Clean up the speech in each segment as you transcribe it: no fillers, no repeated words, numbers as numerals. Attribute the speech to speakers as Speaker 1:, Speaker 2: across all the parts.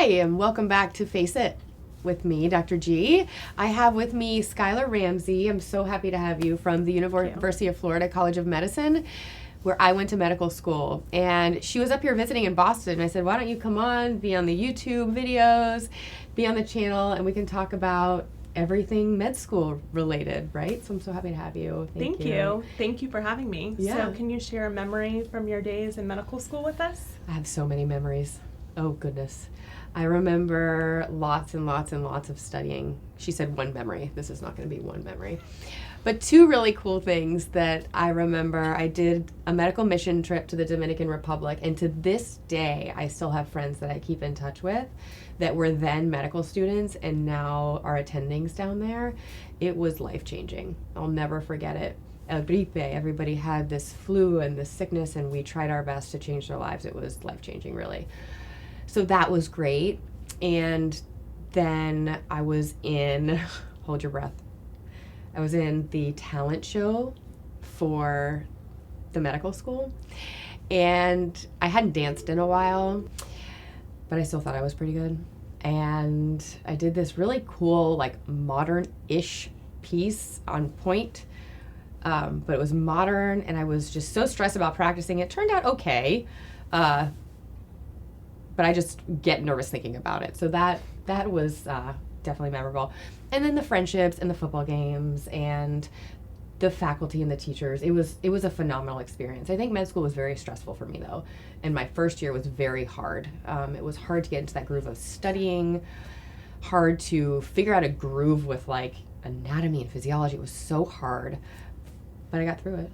Speaker 1: Hi, and welcome back to FACEit with me, Dr. G. I have with me Skylar Ramsey. I'm so happy to have you from the University of Florida College of Medicine, where I went to medical school. And she was up here visiting in Boston. And I said, why don't you come on, be on the YouTube videos, be on the channel, and we can talk about everything med school related, right? So I'm so happy to have you.
Speaker 2: Thank you. Thank you for having me.
Speaker 1: Yeah.
Speaker 2: So can you share a memory from your days in medical school with us?
Speaker 1: I have so many memories. Oh, goodness. I remember lots and lots and lots of studying. She said one memory. This is not going to be one memory. But two really cool things that I remember. I did a medical mission trip to the Dominican Republic, and to this day, I still have friends that I keep in touch with that were then medical students and now are attendings down there. It was life-changing. I'll never forget it. El gripe, everybody had this flu and this sickness, and we tried our best to change their lives. It was life-changing, really. So that was great. And then I was in, hold your breath, I was in the talent show for the medical school. And I hadn't danced in a while, but I still thought I was pretty good. And I did this really cool, like modern-ish piece on point. But it was modern, and I was just so stressed about practicing. It turned out okay. But I just get nervous thinking about it. So that was definitely memorable. And then the friendships and the football games and the faculty and the teachers. It was a phenomenal experience. I think med school was very stressful for me, though. And my first year was very hard. It was hard to get into that groove of studying, hard to figure out a groove with like anatomy and physiology. It was so hard, but I got through it.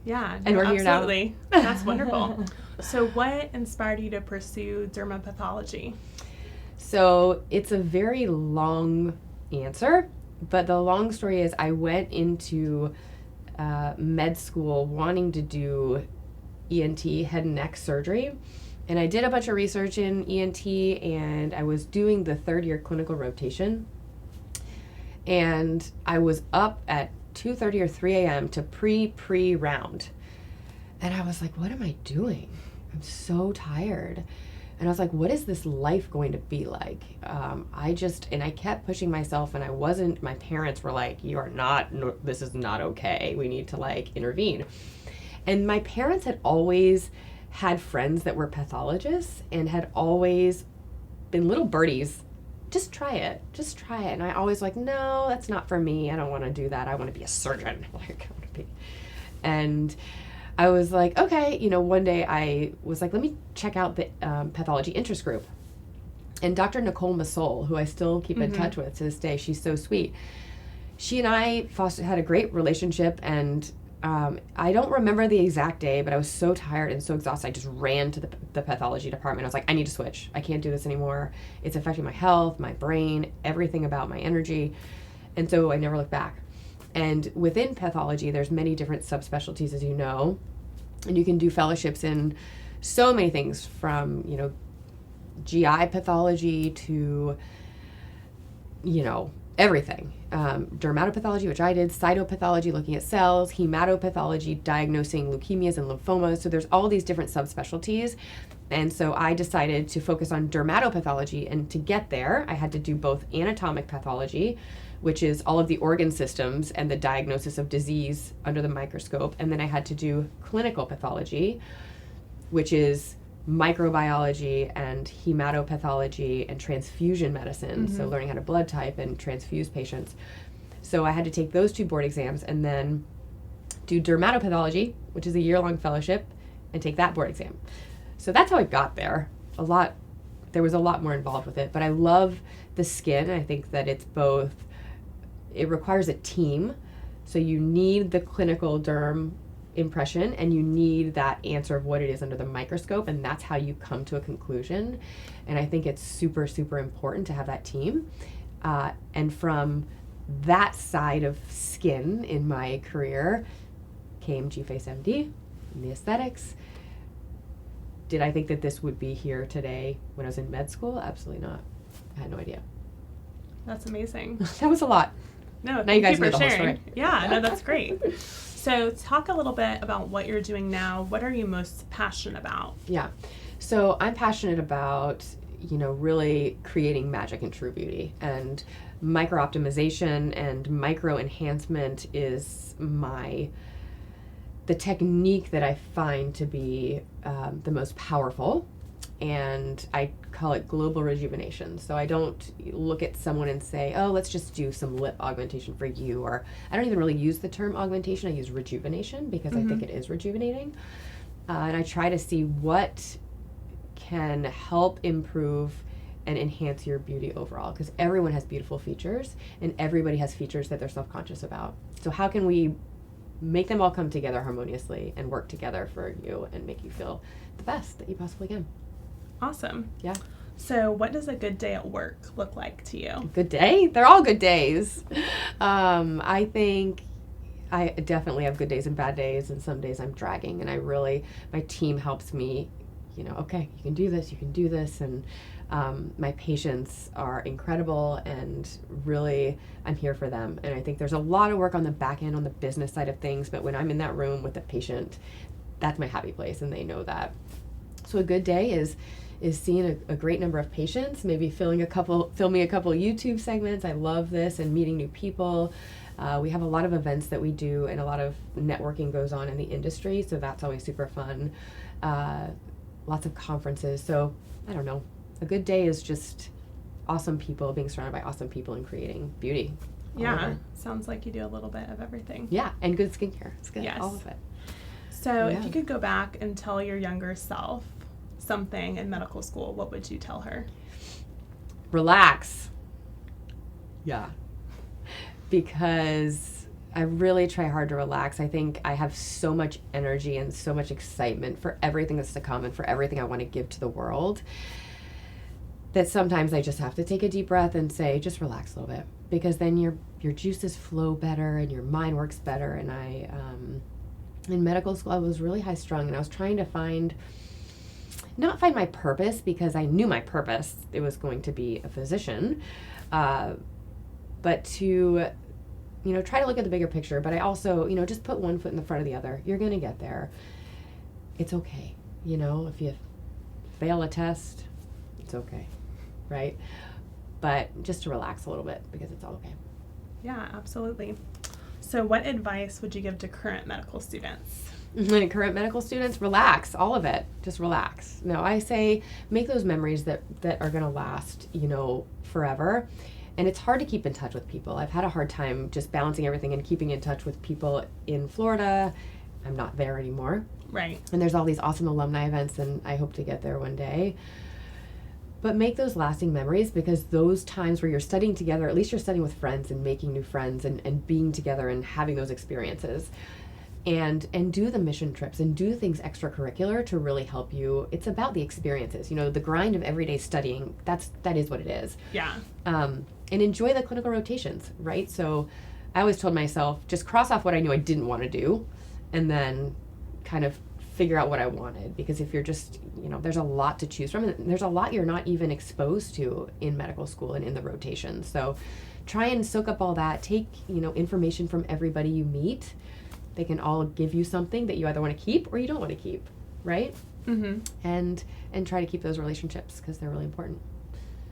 Speaker 2: Yeah,
Speaker 1: and we're here now.
Speaker 2: Absolutely. That's wonderful. So what inspired you to pursue dermapathology?
Speaker 1: So it's a very long answer, but the long story is I went into med school wanting to do ENT, head and neck surgery. And I did a bunch of research in ENT, and I was doing the third year clinical rotation. And I was up at 2:30 or 3 a.m. to pre-round. And I was like, what am I doing? I'm so tired. And I was like, what is this life going to be like? And I kept pushing myself, and my parents were like, this is not okay. We need to like intervene. And my parents had always had friends that were pathologists and had always been little birdies. Just try it. And I always like, no, that's not for me. I don't want to do that. I want to be a surgeon. And I was like, okay, one day I was like, let me check out the pathology interest group. And Dr. Nicole Masol, who I still keep in touch with to this day, she's so sweet. She and I had a great relationship, and I don't remember the exact day, but I was so tired and so exhausted. I just ran to the pathology department. I was like, I need to switch. I can't do this anymore. It's affecting my health, my brain, everything about my energy. And so I never looked back. And within pathology, there's many different subspecialties, as you know, and you can do fellowships in so many things from, GI pathology to, everything. Dermatopathology, which I did, cytopathology, looking at cells, hematopathology, diagnosing leukemias and lymphomas. So there's all these different subspecialties. And so I decided to focus on dermatopathology. And to get there, I had to do both anatomic pathology, which is all of the organ systems and the diagnosis of disease under the microscope. And then I had to do clinical pathology, which is microbiology and hematopathology and transfusion medicine. So learning how to blood type and transfuse patients. So I had to take those two board exams and then do dermatopathology, which is a year-long fellowship, and take that board exam. So that's how I got there. There was a lot more involved with it, but I love the skin. I think that it requires a team. So you need the clinical derm impression, and you need that answer of what it is under the microscope, and that's how you come to a conclusion. And I think it's super, super important to have that team. And from that side of skin in my career came GFACE MD and the aesthetics. Did I think that this would be here today when I was in med school? Absolutely not. I had no idea.
Speaker 2: That's amazing.
Speaker 1: That was a lot.
Speaker 2: No,
Speaker 1: now you guys
Speaker 2: know
Speaker 1: the whole
Speaker 2: sharing.
Speaker 1: story.
Speaker 2: Yeah, no, that's great. So talk a little bit about what you're doing now. What are you most passionate about?
Speaker 1: Yeah. So I'm passionate about, really creating magic and true beauty. And micro optimization and micro enhancement is the technique that I find to be the most powerful. And I call it global rejuvenation. So I don't look at someone and say, oh, let's just do some lip augmentation for you. Or I don't even really use the term augmentation. I use rejuvenation because I think it is rejuvenating. And I try to see what can help improve and enhance your beauty overall, because everyone has beautiful features and everybody has features that they're self-conscious about. So how can we make them all come together harmoniously and work together for you and make you feel the best that you possibly can?
Speaker 2: Awesome.
Speaker 1: Yeah.
Speaker 2: So what does a good day at work look like to you?
Speaker 1: Good day? They're all good days. I think I definitely have good days and bad days, and some days I'm dragging, and my team helps me, okay, you can do this, and my patients are incredible, and really I'm here for them. And I think there's a lot of work on the back end, on the business side of things, but when I'm in that room with the patient, that's my happy place, and they know that. So a good day is seeing a great number of patients, maybe filming a couple YouTube segments. I love this, and meeting new people. We have a lot of events that we do, and a lot of networking goes on in the industry, so that's always super fun. Lots of conferences. So I don't know. A good day is just awesome people, being surrounded by awesome people, and creating beauty.
Speaker 2: Yeah, sounds like you do a little bit of everything.
Speaker 1: Yeah, and good skincare. It's good.
Speaker 2: Yes.
Speaker 1: All of it.
Speaker 2: So if you could go back and tell your younger self something in medical school, what would you tell her?
Speaker 1: Relax. Yeah. Because I really try hard to relax. I think I have so much energy and so much excitement for everything that's to come and for everything I want to give to the world, that sometimes I just have to take a deep breath and say, just relax a little bit, because then your juices flow better and your mind works better. And in medical school, I was really high strung, and I was trying to not find my purpose, because I knew my purpose. It was going to be a physician, but to, try to look at the bigger picture. But I also, just put one foot in the front of the other. You're going to get there. It's okay. If you fail a test, it's okay, right? But just to relax a little bit, because it's all okay.
Speaker 2: Yeah, absolutely. So what advice would you give to current medical students?
Speaker 1: Current medical students, relax, all of it. Just relax. No, I say make those memories that are going to last, forever. And it's hard to keep in touch with people. I've had a hard time just balancing everything and keeping in touch with people in Florida. I'm not there anymore.
Speaker 2: Right.
Speaker 1: And there's all these awesome alumni events, and I hope to get there one day. But make those lasting memories, because those times where you're studying together, at least you're studying with friends and making new friends and being together and having those experiences. And do the mission trips and do things extracurricular to really help you. It's about the experiences, the grind of everyday studying. That is what it is.
Speaker 2: Yeah.
Speaker 1: And enjoy the clinical rotations, right? So I always told myself, just cross off what I knew I didn't want to do, and then kind of figure out what I wanted. Because if you're just, there's a lot to choose from, and there's a lot you're not even exposed to in medical school and in the rotations. So try and soak up all that. Take, information from everybody you meet. They can all give you something that you either want to keep or you don't want to keep, right?
Speaker 2: Mm-hmm.
Speaker 1: And try to keep those relationships, because they're really important.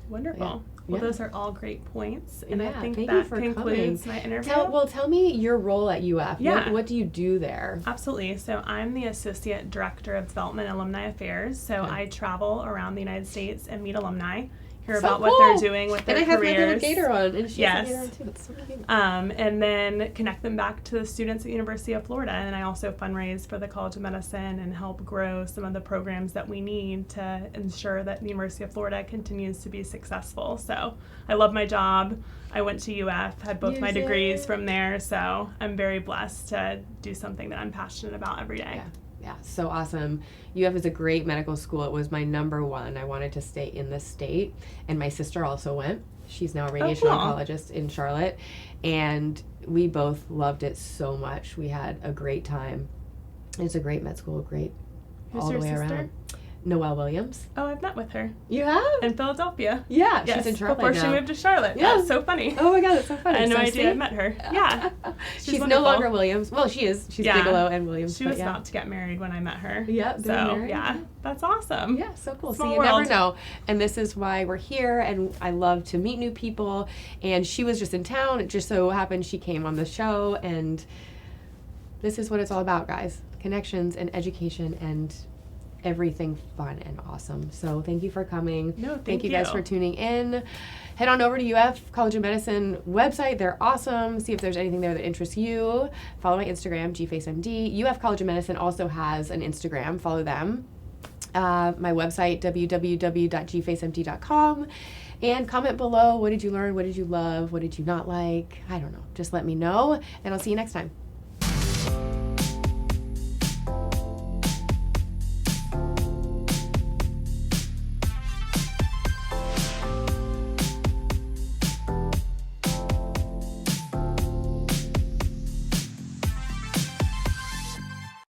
Speaker 2: Wonderful.
Speaker 1: Yeah.
Speaker 2: Well, those are all great points, and I think
Speaker 1: thank you
Speaker 2: that
Speaker 1: for
Speaker 2: concludes
Speaker 1: coming.
Speaker 2: my interview.
Speaker 1: Tell me your role at UF.
Speaker 2: Yeah.
Speaker 1: What do you do there?
Speaker 2: Absolutely. So I'm the Associate Director of Development and Alumni Affairs. So I travel around the United States and meet alumni, hear about what they're doing with their careers.
Speaker 1: And I have my little gator on, and she has
Speaker 2: Yes.
Speaker 1: a gator on too. That's so cute.
Speaker 2: And then connect them back to the students at the University of Florida. And I also fundraise for the College of Medicine and help grow some of the programs that we need to ensure that the University of Florida continues to be successful. So I love my job. I went to UF, had both my degrees from there. So I'm very blessed to do something that I'm passionate about every day.
Speaker 1: Yeah, so awesome. UF is a great medical school. It was my number one. I wanted to stay in the state, and my sister also went. She's now a radiation oncologist in Charlotte, and we both loved it so much. We had a great time. It's a great med school, great
Speaker 2: Who's
Speaker 1: all
Speaker 2: your
Speaker 1: the way
Speaker 2: sister?
Speaker 1: around. Noelle Williams.
Speaker 2: Oh, I've met with her
Speaker 1: You have?
Speaker 2: in Philadelphia.
Speaker 1: Yeah,
Speaker 2: Yes,
Speaker 1: she's in Charlotte
Speaker 2: before
Speaker 1: now.
Speaker 2: she moved to Charlotte.
Speaker 1: Yeah.
Speaker 2: That's so funny.
Speaker 1: Oh my god, that's so funny.
Speaker 2: I had no
Speaker 1: So
Speaker 2: idea
Speaker 1: see?
Speaker 2: I met her. Yeah.
Speaker 1: She's no
Speaker 2: wonderful.
Speaker 1: longer Williams. Well, she is. She's
Speaker 2: Yeah.
Speaker 1: Bigelow and Williams.
Speaker 2: She
Speaker 1: but
Speaker 2: was
Speaker 1: yeah.
Speaker 2: about to get married when I met her.
Speaker 1: Yeah, they're
Speaker 2: So,
Speaker 1: married.
Speaker 2: yeah, that's awesome.
Speaker 1: Yeah, so cool.
Speaker 2: Small
Speaker 1: so you
Speaker 2: world.
Speaker 1: never know. And this is why we're here, and I love to meet new people. And she was just in town. It just so happened she came on the show, and this is what it's all about, guys. Connections and education and everything fun and awesome. So thank you for coming.
Speaker 2: No,
Speaker 1: Thank you guys for tuning in. Head on over to UF College of Medicine website. They're awesome. See if there's anything there that interests you. Follow my Instagram, GFaceMD. UF College of Medicine also has an Instagram. Follow them. My website, www.gfacemd.com. And comment below, what did you learn? What did you love? What did you not like? I don't know. Just let me know, and I'll see you next time.